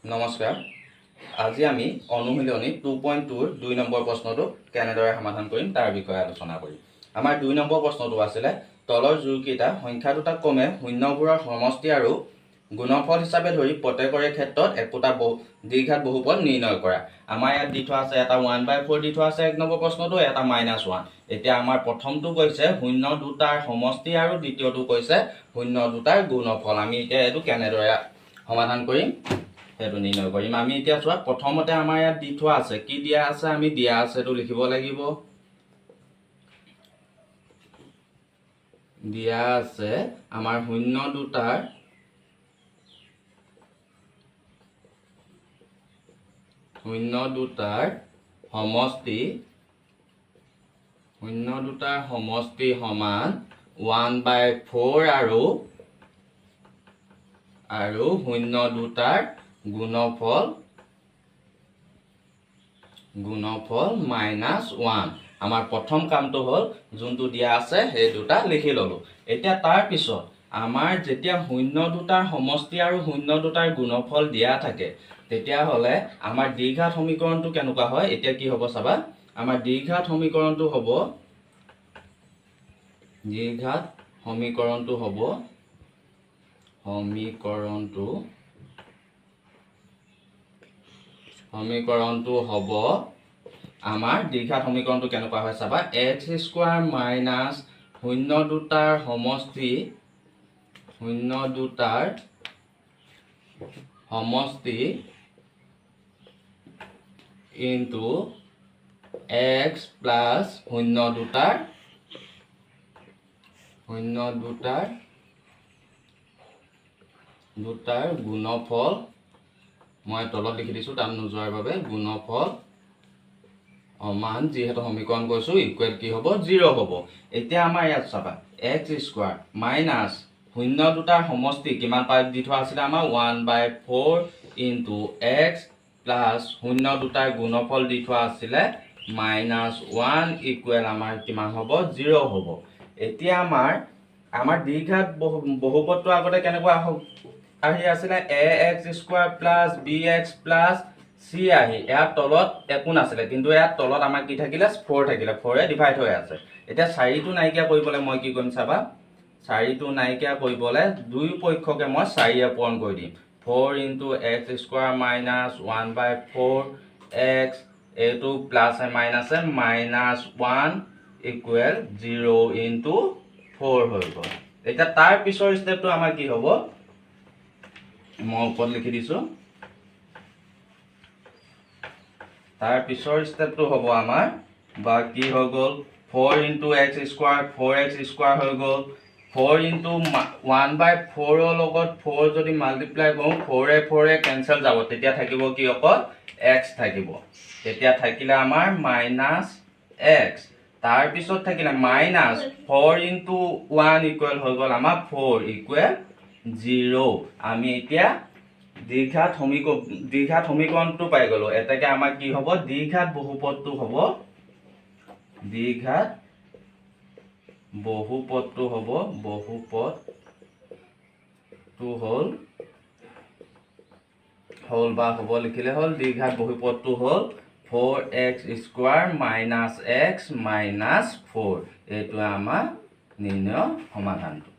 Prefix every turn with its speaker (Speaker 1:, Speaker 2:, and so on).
Speaker 1: নমস্কাৰ। আজি আমি অনুশীলনী 2.2 2 নম্বৰ প্ৰশ্নটো কেনেদৰে সমাধান কৰিম তাৰ বিষয়ে আলোচনা কৰিম। আমাৰ 2 নম্বৰ প্ৰশ্নটো আছিলে তলৰ যোগকেইটা সংখ্যা দুটা ক্ৰমে শূন্যবোৰৰ সমষ্টি আৰু গুণফল হিচাপে ধৰি প্ৰত্যেকৰে ক্ষেত্ৰত একোটা দ্বিঘাত বহুপদ নিৰ্ণয় কৰা। আমাৰ ইয়াত দি থোৱা আছে এটা 1/4 দি থোৱা আছে এক নম্বৰ প্ৰশ্নটো, এটা -1। এতিয়া আমাৰ প্ৰথমটো কৈছে শূন্য দুটাৰ সমষ্টি আৰু দ্বিতীয়টো কৈছে শূন্য দুটাৰ গুণফল। আমি এতিয়া এইটো কেনেদৰে সমাধান কৰিম সেইটো নিৰ্ণয় কৰিম। আমি এতিয়া চোৱা প্ৰথমতে আমাৰ ইয়াত দি থোৱা আছে, কি দিয়া আছে, আমি দিয়া আছে এইটো লিখিব লাগিব। দিয়া আছে আমাৰ শূন্য দুটাৰ সমষ্টি সমান 1/4 আৰু শূন্য দুটাৰ গুণফল -1। আমাৰ প্ৰথম কামটো হ'ল যোনটো দিয়া আছে সেই দুটা লিখি ললো। এতিয়া তাৰ পিছত আমাৰ যেতিয়া শূন্য দুটাৰ সমষ্টি আৰু শূন্য দুটাৰ গুণফল দিয়া থাকে তেতিয়াহ'লে আমাৰ দ্বিঘাত সমীকৰণটো কেনেকুৱা হয়। এতিয়া কি হ'ব চাবা, আমাৰ দ্বিঘাত সমীকৰণটো হ'ব আমাৰ দ্বিঘাত সমীকৰণটো কেনেকুৱা হয় চাবা, x² মাইনাছ শূন্য দুটাৰ সমষ্টি ইনটু x প্লাছ শূন্য দুটাৰ গুণফল। মই তলত লিখি দিছোঁ তাত নোযোৱাৰ বাবে, গুণফল সমান যিহেতু সমীকৰণ কৈছোঁ ইকুৱেল কি হ'ব, 0 হ'ব। এতিয়া আমাৰ ইয়াত চাবা x² মাইনাছ শূন্য দুটাৰ সমষ্টি কিমান পাই দি থোৱা আছিলে আমাৰ 1/4 ইনটু x প্লাছ শূন্য দুটাৰ গুণফল দি থোৱা আছিলে -1 ইকুৱেল আমাৰ কিমান হ'ব, 0 হ'ব। এতিয়া আমাৰ দ্বিঘাত বহুপদটো আগতে কেনেকুৱা আহি আছিলে, ax² plus bx plus c আহি ইয়াৰ তলত একো নাছিলে, কিন্তু ইয়াৰ তলত আমাৰ কি থাকিলে, 4 থাকিলে, 4 ডিভাইড হৈ আছে। এতিয়া 4টো নাইকিয়া কৰিবলৈ মই কি কৰিম চাবা, 4টো নাইকিয়া কৰিবলৈ দুই পক্ষকে মই 4ৰে পূৰণ কৰি দিম। 4 ইনটু x² মাইনাছ 1/4 x, এইটো প্লাছ মাইনাছে -1 ইকুৱেল 0 ইনটু 4 হৈ গ'ল। এতিয়া তাৰ পিছৰ ষ্টেপটো আমাৰ কি হ'ব, মই ওপৰত লিখি দিছোঁ। তাৰ পিছৰ ষ্টেপটো হ'ব আমাৰ বা কি হৈ গ'ল, 4 ইনটু x² 4x² হৈ গ'ল। 4 ইনটু 1/4 লগত 4 যদি মাল্টিপ্লাই কৰোঁ 4 কেঞ্চেল যাব, তেতিয়া থাকিব কি, অকল x থাকিব। তেতিয়া থাকিলে আমাৰ -x, তাৰপিছত থাকিলে -4 ইনটু 1 ইকুৱেল হৈ গ'ল আমাৰ 4 ইকুৱেল 0। আমি এতিয়া দ্বিঘাত সমীকৰণটো পাই গ'লো। এতেকে আমাৰ কি হ'ব, দ্বিঘাত বহুপদটো হ'ল লিখিলে হ'ল দ্বিঘাত বহুপদটো হ'ল 4x² মাইনাছ x মাইনাছ 4। এইটোৱে আমাৰ নিৰ্ণয় সমাধানটো।